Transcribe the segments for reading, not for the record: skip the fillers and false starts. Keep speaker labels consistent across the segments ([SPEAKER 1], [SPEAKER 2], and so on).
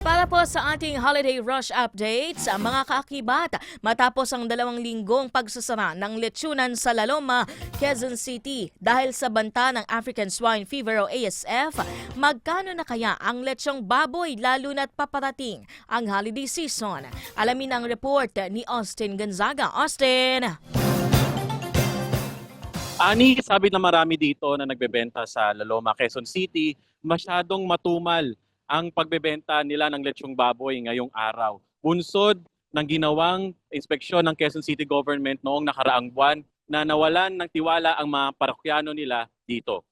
[SPEAKER 1] Para po sa ating holiday rush updates, mga kaakibat, matapos ang 2 linggong pagsasara ng letyunan sa Laloma, Quezon City dahil sa banta ng African Swine Fever o ASF, magkano na kaya ang lechong baboy lalo na't paparating ang holiday season? Alamin ang report ni Austin Gonzaga. Austin!
[SPEAKER 2] Ani, sabi na marami dito na nagbebenta sa Laloma, Quezon City, masyadong matumal ang pagbebenta nila ng lechong baboy ngayong araw. Bunsod ng ginawang inspeksyon ng Quezon City Government noong nakaraang buwan na nawalan ng tiwala ang mga parokyano nila dito.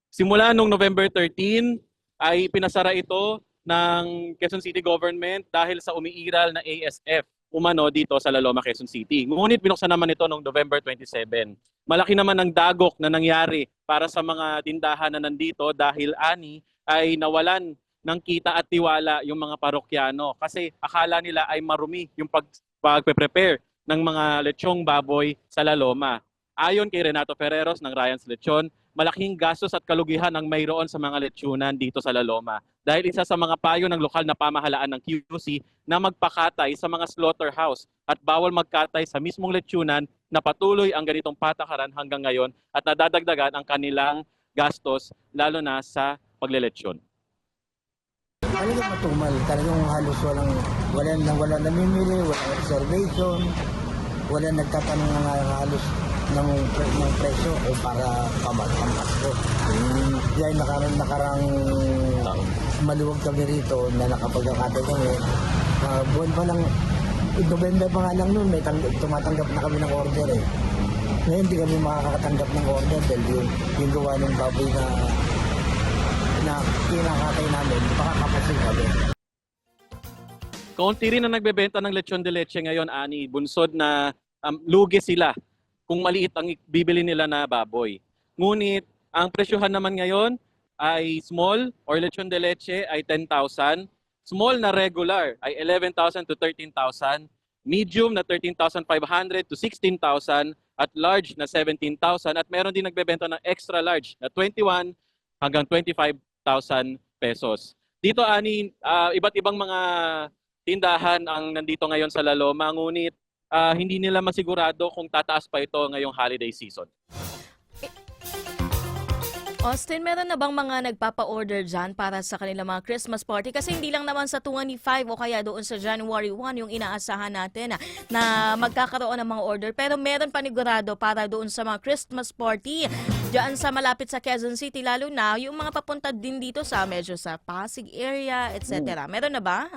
[SPEAKER 2] Simula noong November 13 ay pinasara ito ng Quezon City Government dahil sa umiiral na ASF umano dito sa Laloma, Quezon City. Ngunit binuksan naman ito noong November 27. Malaki naman ang dagok na nangyari para sa mga tindahan na nandito dahil ay nawalan ng kita at tiwala yung mga parokyano kasi akala nila ay marumi yung pagpe-prepare ng mga lechong baboy sa Laloma. Ayon kay Renato Ferreros ng Ryan's Lechon, malaking gastos at kalugihan ang mayroon sa mga lechonan dito sa Laloma dahil isa sa mga payo ng lokal na pamahalaan ng QC na magpakatay sa mga slaughterhouse at bawal magkatay sa mismong lechonan na patuloy ang ganitong patakaran hanggang ngayon at nadadagdagan ang kanilang gastos lalo na sa pagleletsyon.
[SPEAKER 3] Talagang matumal, talagang halos wala namimili, wala reservation, wala nagtatanong nga halos ng presyo o para pamasko. Dahil nakarang maluwag kami rito na nakapagkakatay kami, buwan pa lang, November pa nga lang noon, tumatanggap na kami ng order eh. Ngayon hindi kami makakatanggap ng order dahil yung gawa ng baboy na kinakatay namin, makakapasin kami.
[SPEAKER 2] Kaunti rin na nagbebenta ng lechon de leche ngayon, Ani. Bunsod na lugi sila kung maliit ang bibili nila na baboy. Ngunit ang presyohan naman ngayon ay small or lechon de leche ay 10,000. Small na regular ay 11,000 to 13,000. Medium na 13,500 to 16,000. At large na 17,000. At meron din nagbebenta ng extra large na 21 hanggang 25,000 pesos. Dito, Ani, iba't ibang mga tindahan ang nandito ngayon sa Laloma, ngunit hindi nila masigurado kung tataas pa ito ngayong holiday season.
[SPEAKER 1] Austin, meron na bang mga nagpapa-order dyan para sa kanilang mga Christmas party? Kasi hindi lang naman sa 25 o kaya doon sa January 1 yung inaasahan natin na magkakaroon ng mga order. Pero meron panigurado para doon sa mga Christmas party dyan sa malapit sa Quezon City, lalo na yung mga papunta din dito sa medyo sa Pasig area, etc. Meron na ba?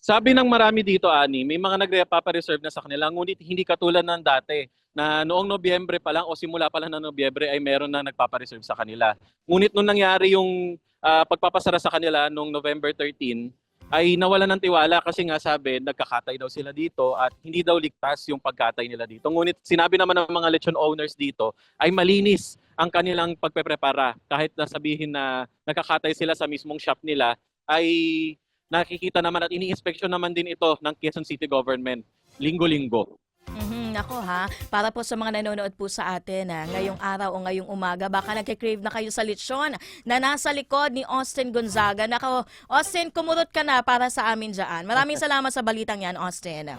[SPEAKER 2] Sabi ng marami dito, Ani, may mga nagpapa-reserve na sa kanila, ngunit hindi katulad ng dati na noong Nobyembre pa lang o simula pa lang ng Nobyembre ay meron na nagpapa-reserve sa kanila. Ngunit nung nangyari yung pagpapasara sa kanila noong November 13, ay nawalan ng tiwala kasi nga sabi, nagkakatay daw sila dito at hindi daw ligtas yung pagkatay nila dito. Ngunit sinabi naman ng mga lechon owners dito ay malinis ang kanilang pagpeprepara. Kahit na sabihin na nagkakatay sila sa mismong shop nila, ay nakikita naman at ini-inspeksyon naman din ito ng Quezon City Government linggo-linggo.
[SPEAKER 1] Ako para po sa mga nanonood po sa atin ngayong araw o ngayong umaga, baka nagkikrave na kayo sa lechon na nasa likod ni Austin Gonzaga. Nako, Austin, kumurot ka na para sa amin dyan. Maraming salamat sa balitang yan, Austin.